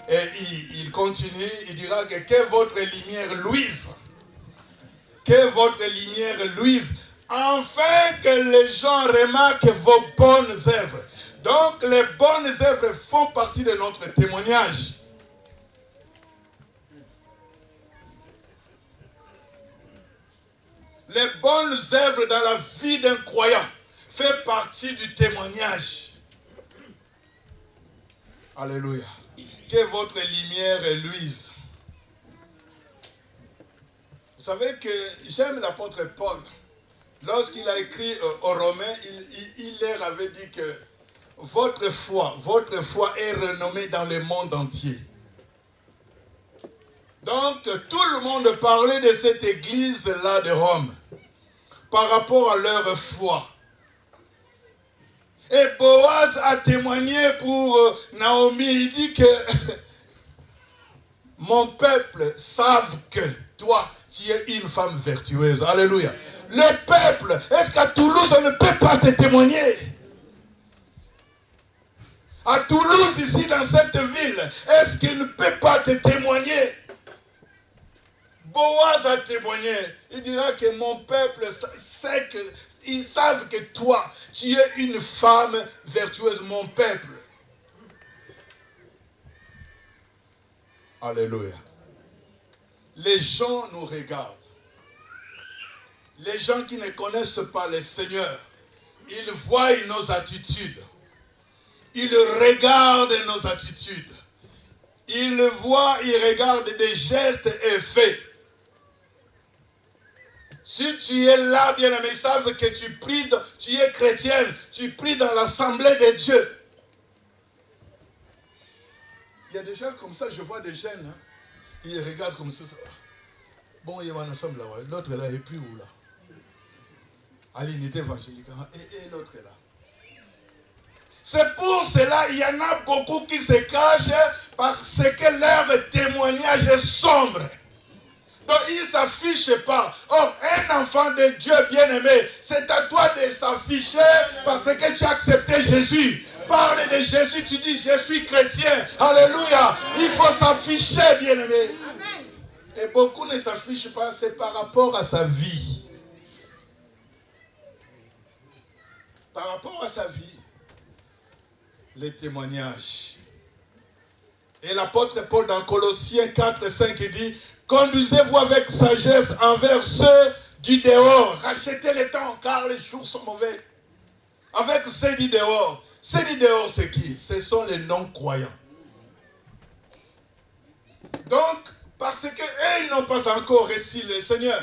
Et il continue, il dira que votre lumière luise. Que votre lumière luise. Afin que les gens remarquent vos bonnes œuvres. Donc les bonnes œuvres font partie de notre témoignage. Les bonnes œuvres dans la vie d'un croyant font partie du témoignage. Alléluia. Que votre lumière luise. Vous savez que j'aime l'apôtre Paul. Lorsqu'il a écrit aux Romains, il leur avait dit que votre foi est renommée dans le monde entier. Donc, tout le monde parlait de cette église-là de Rome par rapport à leur foi. Et Boaz a témoigné pour Naomi. Il dit que mon peuple savent que toi, tu es une femme vertueuse. Alléluia. Le peuple, est-ce qu'à Toulouse, on ne peut pas te témoigner? À Toulouse, ici, dans cette ville, est-ce qu'il ne peut pas te témoigner? Boaz a témoigné. Il dira que mon peuple sait que, ils savent que toi, tu es une femme vertueuse, mon peuple. Alléluia. Les gens nous regardent. Les gens qui ne connaissent pas le Seigneur, ils voient nos attitudes. Ils regardent nos attitudes. Ils voient, ils regardent des gestes et faits. Si tu es là, bien-aimé, ils savent que tu pries, tu es chrétienne, tu pries dans l'assemblée de Dieu. Il y a des gens comme ça, je vois des jeunes, hein, ils regardent comme ça. Bon, il y a un ensemble là, l'autre là, et puis où là? À l'unité évangélique, et l'autre est là. C'est pour cela il y en a beaucoup qui se cachent parce que leur témoignage est sombre. Donc il ne s'affiche pas. Or, un enfant de Dieu bien-aimé, c'est à toi de s'afficher parce que tu as accepté Jésus. Parle de Jésus, tu dis je suis chrétien. Alléluia. Il faut s'afficher, bien-aimé. Et beaucoup ne s'affichent pas, c'est par rapport à sa vie. Par rapport à sa vie, les témoignages. Et l'apôtre Paul dans Colossiens 4, 5, il dit, conduisez-vous avec sagesse envers ceux du dehors. Rachetez le temps car les jours sont mauvais. Avec ceux du dehors. Ceux du dehors, c'est qui? Ce sont les non-croyants. Donc, parce qu'eux, ils n'ont pas encore reçu le Seigneur.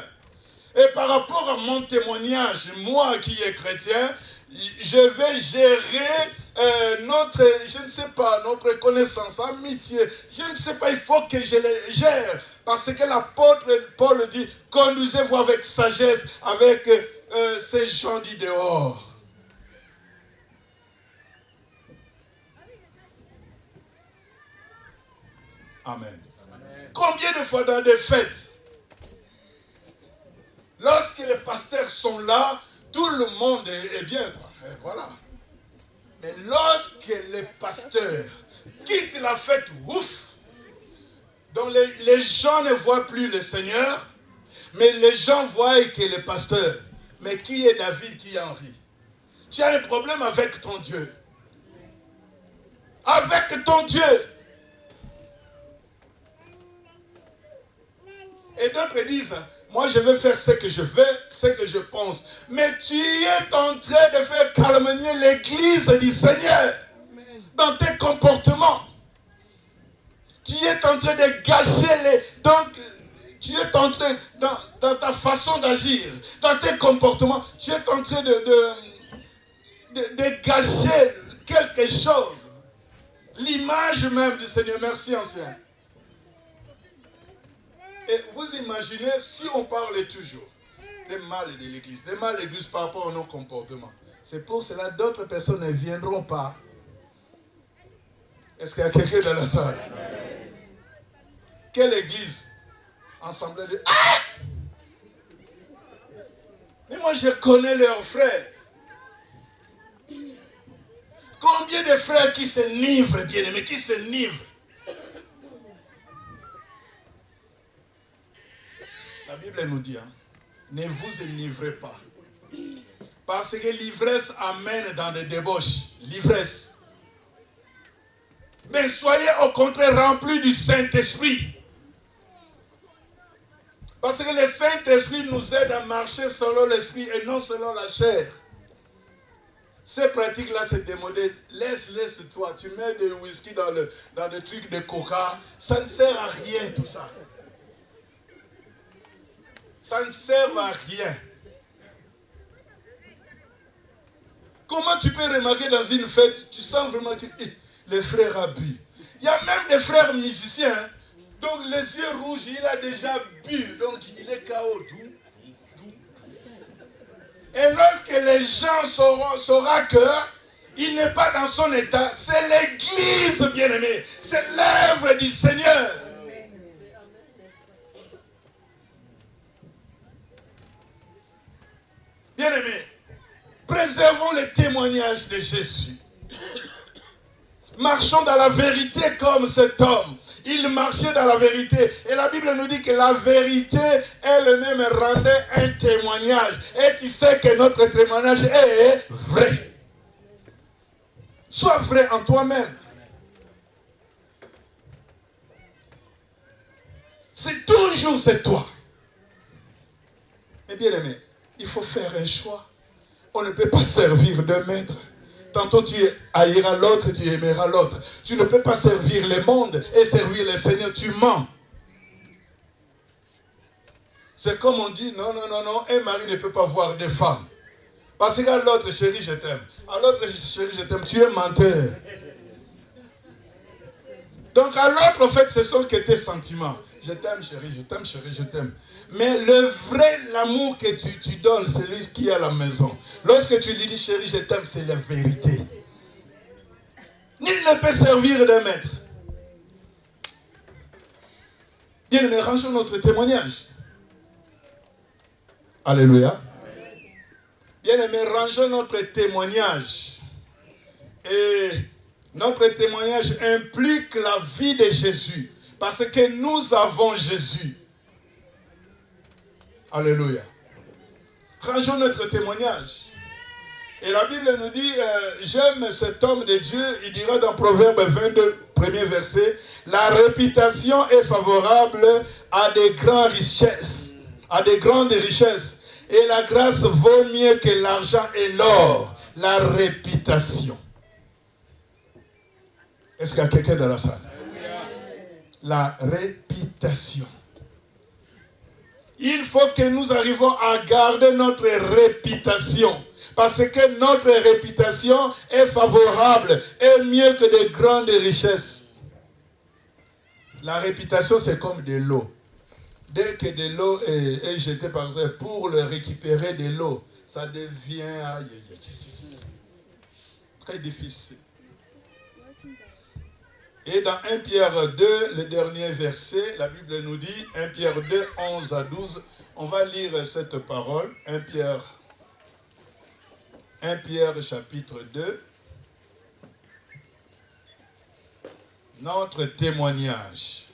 Et par rapport à mon témoignage, moi qui est chrétien, je vais gérer notre connaissance, amitié. Je ne sais pas, il faut que je les gère. Parce que l'apôtre Paul dit, conduisez-vous avec sagesse, avec ces gens du dehors. Amen. Combien de fois dans des fêtes, lorsque les pasteurs sont là, tout le monde est bien. Et voilà. Mais lorsque les pasteurs quittent la fête, ouf, donc les gens ne voient plus le Seigneur, mais les gens voient que le pasteur. Mais qui est David, qui est Henri? Tu as un problème avec ton Dieu. Avec ton Dieu. Et d'autres disent, moi je vais faire ce que je veux, ce que je pense. Mais tu es en train de faire calomnier l'église du Seigneur dans tes comportements. Tu es en train de gâcher donc, tu es en train, dans ta façon d'agir, dans tes comportements, tu es en train de gâcher quelque chose. L'image même du Seigneur. Merci, ancien. Et vous imaginez, si on parle toujours des mal de l'église, des mal de l'église par rapport à nos comportements, c'est pour cela que d'autres personnes ne viendront pas. Est-ce qu'il y a quelqu'un dans la salle? Quelle église? Assemblée de... Ah! Mais moi je connais leurs frères. Combien de frères qui se livrent, bien-aimés, qui se livrent? La Bible nous dit, hein, ne vous livrez pas. Parce que l'ivresse amène dans des débauches. L'ivresse. Mais soyez au contraire remplis du Saint-Esprit. Parce que le Saint-Esprit nous aide à marcher selon l'Esprit et non selon la chair. Ces pratiques-là, c'est démodé. Laisse-toi. Tu mets du whisky dans des trucs de coca. Ça ne sert à rien tout ça. Ça ne sert à rien. Comment tu peux remarquer dans une fête, tu sens vraiment que les frères a bu. Il y a même des frères musiciens, donc les yeux rouges, il a déjà bu, donc il est KO. Et lorsque les gens sauront qu'il n'est pas dans son état, c'est l'église, bien-aimée, c'est l'œuvre du Seigneur. Bien-aimés, préservons les témoignages de Jésus. Marchons dans la vérité comme cet homme. Il marchait dans la vérité. Et la Bible nous dit que la vérité elle-même rendait un témoignage. Et tu sais que notre témoignage est vrai. Sois vrai en toi-même. C'est toujours c'est toi. Mais bien aimé, il faut faire un choix. On ne peut pas servir deux maîtres. Tantôt tu haïras l'autre, tu aimeras l'autre. Tu ne peux pas servir le monde et servir le Seigneur. Tu mens. C'est comme on dit, non, un mari ne peut pas voir deux femmes. Parce qu'à l'autre, chérie, je t'aime. À l'autre, chérie, je t'aime. Tu es menteur. Donc à l'autre, en fait, ce sont que tes sentiments. Je t'aime, chérie, je t'aime, chérie, je t'aime. Mais le vrai, l'amour que tu donnes, c'est lui qui est à la maison. Lorsque tu lui dis, chérie, je t'aime, c'est la vérité. Nul ne peut servir de maître. Bien, mais rangeons notre témoignage. Alléluia. Bien-aimés, rangeons notre témoignage. Et notre témoignage implique la vie de Jésus. Parce que nous avons Jésus. Alléluia. Rangeons notre témoignage. Et la Bible nous dit, j'aime cet homme de Dieu, il dira dans Proverbe 22, premier verset, la réputation est favorable à des grandes richesses, et la grâce vaut mieux que l'argent et l'or, la réputation. Est-ce qu'il y a quelqu'un dans la salle? La réputation. Il faut que nous arrivions à garder notre réputation. Parce que notre réputation est favorable et mieux que de grandes richesses. La réputation, c'est comme de l'eau. Dès que de l'eau est jetée, par exemple, pour le récupérer de l'eau, ça devient très difficile. Et dans 1 Pierre 2, le dernier verset, la Bible nous dit, 1 Pierre 2, 11 à 12, on va lire cette parole, 1 Pierre chapitre 2, notre témoignage.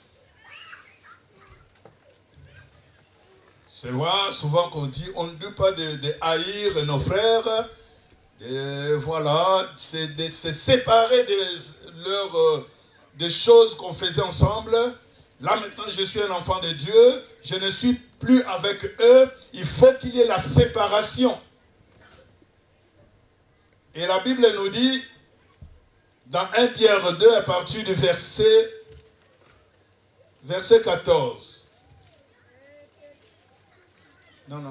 C'est vrai, souvent qu'on dit, on ne dit pas de haïr nos frères, voilà, c'est de se séparer des choses qu'on faisait ensemble. Là maintenant, je suis un enfant de Dieu, je ne suis plus avec eux, il faut qu'il y ait la séparation. Et la Bible nous dit, dans 1 Pierre 2, à partir du verset 14. Non.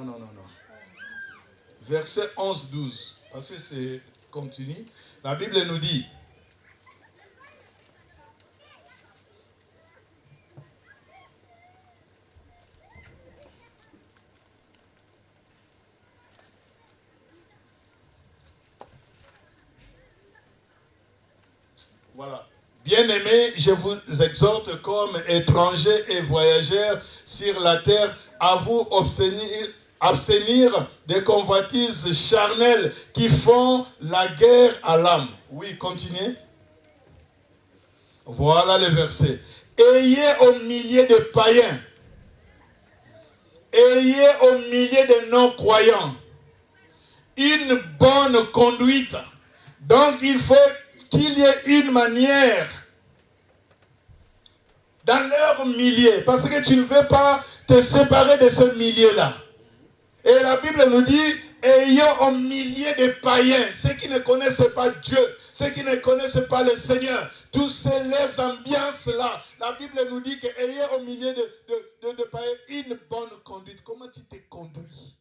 Verset 11-12. Parce que c'est continu. La Bible nous dit, voilà. Bien-aimés, je vous exhorte comme étrangers et voyageurs sur la terre à vous abstenir des convoitises charnelles qui font la guerre à l'âme. Oui, continuez. Voilà le verset. Ayez au milieu de païens, ayez au milieu de non-croyants une bonne conduite. Donc il faut qu'il y ait une manière dans leur milieu, parce que tu ne veux pas te séparer de ce milieu-là. Et la Bible nous dit, ayant au milieu des païens, ceux qui ne connaissent pas Dieu, ceux qui ne connaissent pas le Seigneur, tous ces les ambiances-là, la Bible nous dit qu'ayant au milieu de païens une bonne conduite. Comment tu te conduis?